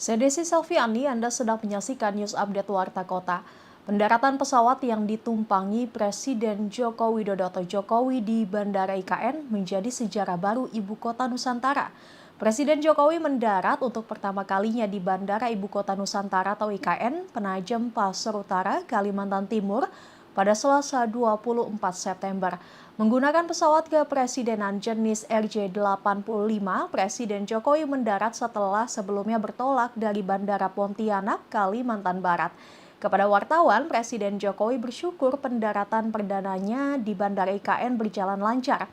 Saya Desi Selviani, Anda sedang menyaksikan News Update Warta Kota. Pendaratan pesawat yang ditumpangi Presiden Joko Widodo atau Jokowi di Bandara IKN menjadi sejarah baru Ibu Kota Nusantara. Presiden Jokowi mendarat untuk pertama kalinya di Bandara Ibu Kota Nusantara atau IKN Penajam Pasir Utara, Kalimantan Timur pada Selasa 24 September. Menggunakan pesawat kepresidenan jenis RJ-85, Presiden Jokowi mendarat setelah sebelumnya bertolak dari Bandara Pontianak, Kalimantan Barat. Kepada wartawan, Presiden Jokowi bersyukur pendaratan perdananya di Bandara IKN berjalan lancar.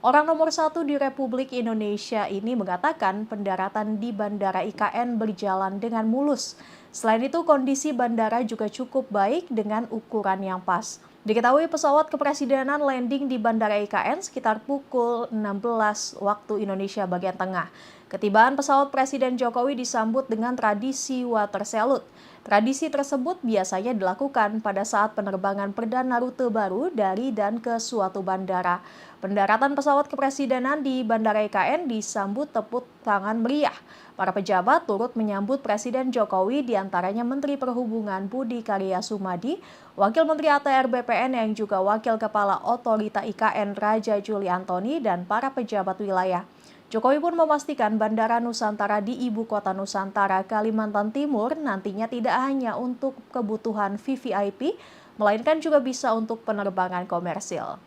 Orang nomor 1 di Republik Indonesia ini mengatakan pendaratan di Bandara IKN berjalan dengan mulus. Selain itu, kondisi bandara juga cukup baik dengan ukuran yang pas. Diketahui pesawat kepresidenan landing di Bandara IKN sekitar pukul 16 waktu Indonesia bagian tengah. Ketibaan pesawat Presiden Jokowi disambut dengan tradisi water salute. Tradisi tersebut biasanya dilakukan pada saat penerbangan perdana rute baru dari dan ke suatu bandara. Pendaratan pesawat kepresidenan di Bandara IKN disambut tepuk tangan meriah. Para pejabat turut menyambut Presiden Jokowi, diantaranya Menteri Perhubungan Budi Karya Sumadi, Wakil Menteri ATR BPN yang juga Wakil Kepala Otorita IKN Raja Juli Antoni, dan para pejabat wilayah. Jokowi pun memastikan Bandara Nusantara di Ibu Kota Nusantara, Kalimantan Timur nantinya tidak hanya untuk kebutuhan VVIP, melainkan juga bisa untuk penerbangan komersil.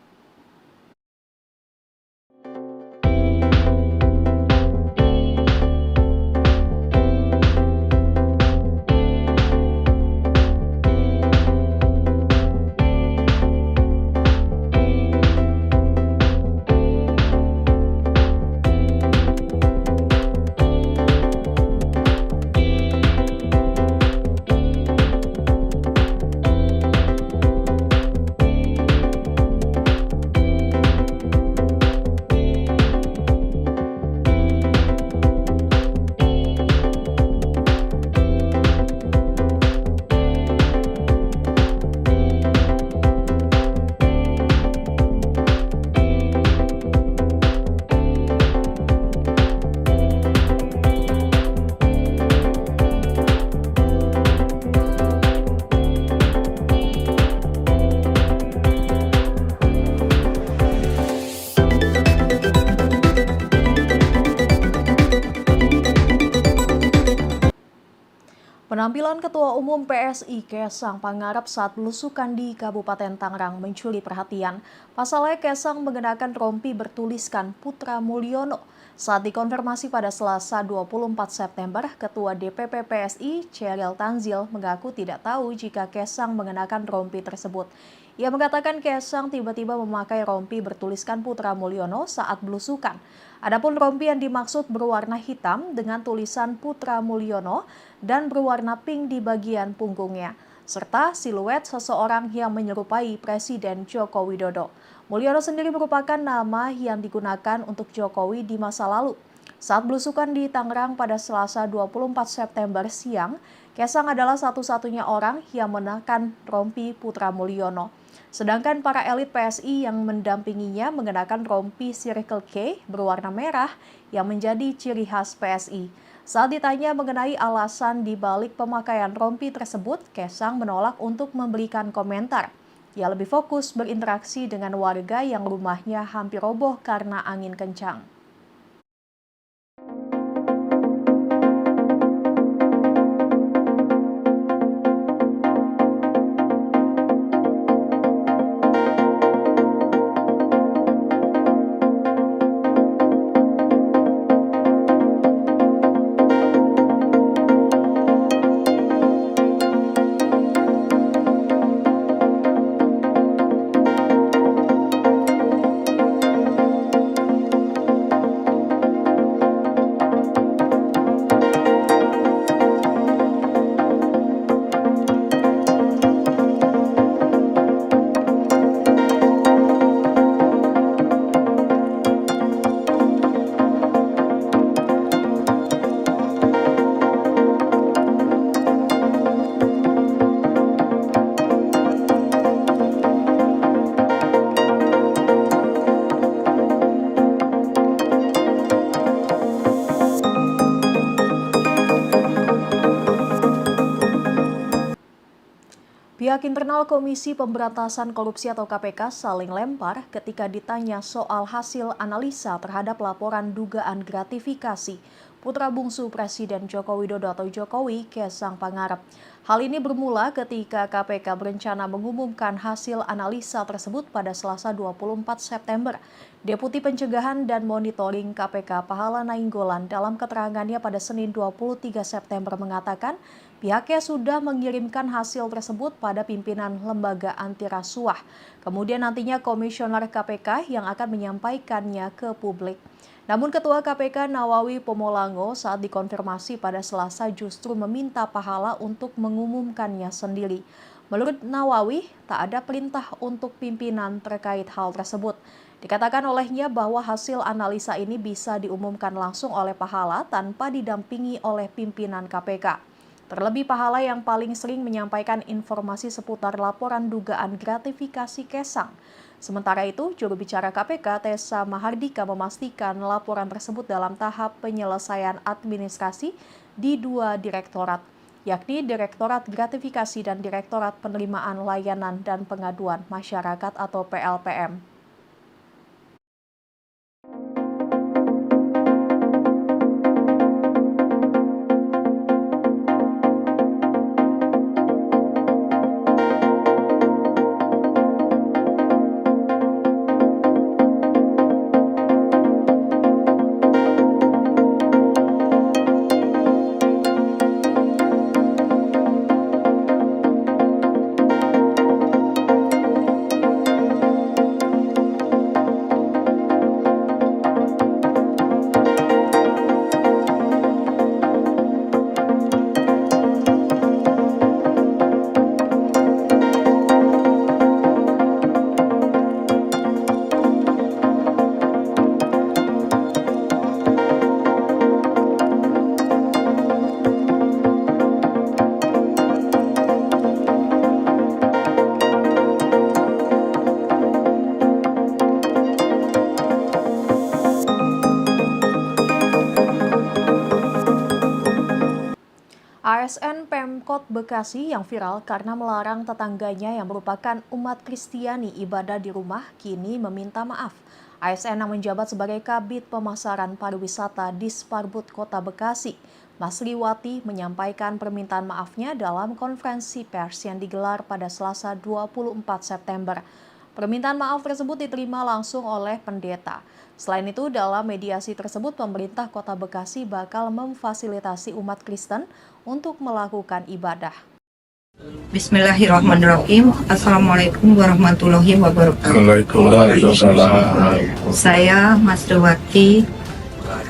Penampilan Ketua Umum PSI Kaesang Pangarep saat belusukan di Kabupaten Tangerang mencuri perhatian. Pasalnya Kaesang mengenakan rompi bertuliskan Putra Mulyono. Saat dikonfirmasi pada Selasa 24 September, Ketua DPP PSI Cheryl Tanzil mengaku tidak tahu jika Kaesang mengenakan rompi tersebut. Ia mengatakan Kaesang tiba-tiba memakai rompi bertuliskan Putra Mulyono saat belusukan. Adapun rompi yang dimaksud berwarna hitam dengan tulisan Putra Mulyono dan berwarna pink di bagian punggungnya, serta siluet seseorang yang menyerupai Presiden Joko Widodo. Mulyono sendiri merupakan nama yang digunakan untuk Jokowi di masa lalu. Saat belusukan di Tangerang pada Selasa 24 September siang, Kaesang adalah satu-satunya orang yang mengenakan rompi Putra Mulyono. Sedangkan para elit PSI yang mendampinginya mengenakan rompi Circle K berwarna merah yang menjadi ciri khas PSI. Saat ditanya mengenai alasan di balik pemakaian rompi tersebut, Kaesang menolak untuk memberikan komentar. Ia lebih fokus berinteraksi dengan warga yang rumahnya hampir roboh karena angin kencang. Pihak internal Komisi Pemberantasan Korupsi atau KPK saling lempar ketika ditanya soal hasil analisa terhadap laporan dugaan gratifikasi putra bungsu Presiden Joko Widodo atau Jokowi, Kaisang Pangarep. Hal ini bermula ketika KPK berencana mengumumkan hasil analisa tersebut pada Selasa 24 September. Deputi Pencegahan dan Monitoring KPK Pahala Nainggolan dalam keterangannya pada Senin 23 September mengatakan pihaknya sudah mengirimkan hasil tersebut pada pimpinan lembaga anti rasuah. Kemudian nantinya komisioner KPK yang akan menyampaikannya ke publik. Namun Ketua KPK Nawawi Pomolango saat dikonfirmasi pada Selasa justru meminta Pahala untuk mengumumkannya sendiri. Menurut Nawawi, tak ada perintah untuk pimpinan terkait hal tersebut. Dikatakan olehnya bahwa hasil analisa ini bisa diumumkan langsung oleh Pahala tanpa didampingi oleh pimpinan KPK. Terlebih Pahala yang paling sering menyampaikan informasi seputar laporan dugaan gratifikasi Kaisang. Sementara itu, juru bicara KPK Tessa Mahardika memastikan laporan tersebut dalam tahap penyelesaian administrasi di 2 direktorat, yakni Direktorat Gratifikasi dan Direktorat Penerimaan Layanan dan Pengaduan Masyarakat atau PLPM. ASN Pemkot Bekasi yang viral karena melarang tetangganya yang merupakan umat Kristiani ibadah di rumah kini meminta maaf. ASN yang menjabat sebagai Kabid Pemasaran Pariwisata Disparbud Kota Bekasi, Masriwati menyampaikan permintaan maafnya dalam konferensi pers yang digelar pada Selasa 24 September. Permintaan maaf tersebut diterima langsung oleh pendeta. Selain itu, dalam mediasi tersebut, pemerintah Kota Bekasi bakal memfasilitasi umat Kristen untuk melakukan ibadah. Bismillahirrahmanirrahim. Assalamualaikum warahmatullahi wabarakatuh. Saya Masriwati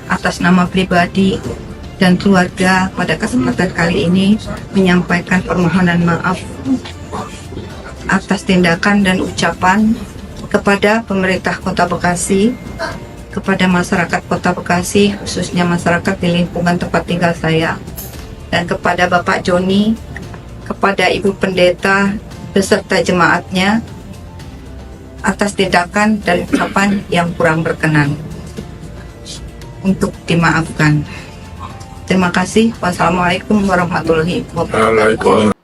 atas nama pribadi dan keluarga pada kesempatan kali ini menyampaikan permohonan maaf atas tindakan dan ucapan kepada pemerintah Kota Bekasi, kepada masyarakat Kota Bekasi, khususnya masyarakat di lingkungan tempat tinggal saya, dan kepada Bapak Joni, kepada Ibu Pendeta beserta jemaatnya atas tindakan dan ucapan yang kurang berkenan untuk dimaafkan. Terima kasih. Wassalamualaikum warahmatullahi wabarakatuh.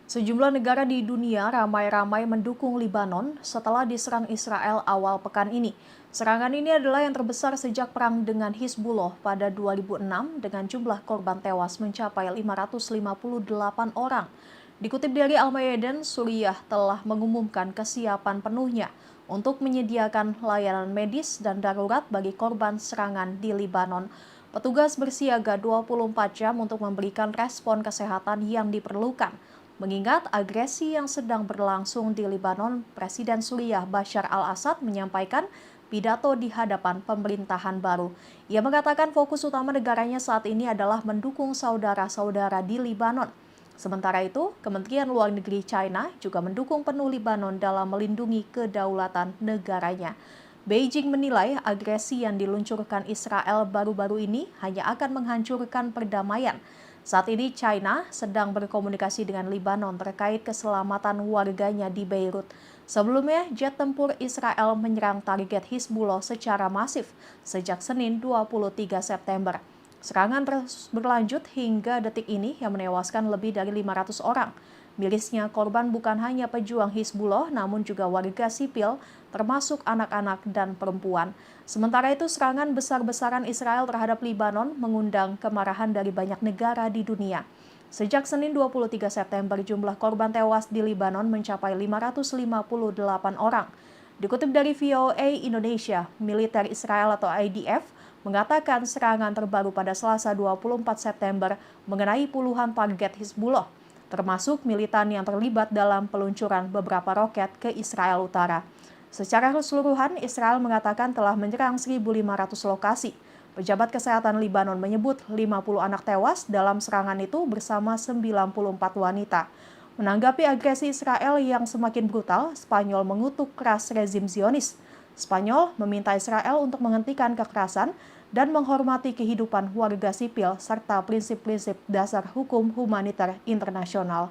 Sejumlah negara di dunia ramai-ramai mendukung Libanon setelah diserang Israel awal pekan ini. Serangan ini adalah yang terbesar sejak perang dengan Hizbullah pada 2006 dengan jumlah korban tewas mencapai 558 orang. Dikutip dari Al-Mayadin, Suriah telah mengumumkan kesiapan penuhnya untuk menyediakan layanan medis dan darurat bagi korban serangan di Libanon. Petugas bersiaga 24 jam untuk memberikan respon kesehatan yang diperlukan. Mengingat agresi yang sedang berlangsung di Libanon, Presiden Suriah Bashar al-Assad menyampaikan pidato di hadapan pemerintahan baru. Ia mengatakan fokus utama negaranya saat ini adalah mendukung saudara-saudara di Libanon. Sementara itu, Kementerian Luar Negeri China juga mendukung penuh Libanon dalam melindungi kedaulatan negaranya. Beijing menilai agresi yang diluncurkan Israel baru-baru ini hanya akan menghancurkan perdamaian. Saat ini China sedang berkomunikasi dengan Libanon terkait keselamatan warganya di Beirut. Sebelumnya, jet tempur Israel menyerang target Hizbullah secara masif sejak Senin 23 September. Serangan terus berlanjut hingga detik ini yang menewaskan lebih dari 500 orang. Mirisnya, korban bukan hanya pejuang Hizbullah, namun juga warga sipil, termasuk anak-anak dan perempuan. Sementara itu, serangan besar-besaran Israel terhadap Libanon mengundang kemarahan dari banyak negara di dunia. Sejak Senin 23 September, jumlah korban tewas di Libanon mencapai 558 orang. Dikutip dari VOA Indonesia, militer Israel atau IDF mengatakan serangan terbaru pada Selasa 24 September mengenai puluhan target Hizbullah, termasuk militan yang terlibat dalam peluncuran beberapa roket ke Israel Utara. Secara keseluruhan, Israel mengatakan telah menyerang 1.500 lokasi. Pejabat kesehatan Libanon menyebut 50 anak tewas dalam serangan itu bersama 94 wanita. Menanggapi agresi Israel yang semakin brutal, Spanyol mengutuk keras rezim Zionis. Spanyol meminta Israel untuk menghentikan kekerasan dan menghormati kehidupan warga sipil serta prinsip-prinsip dasar hukum humaniter internasional.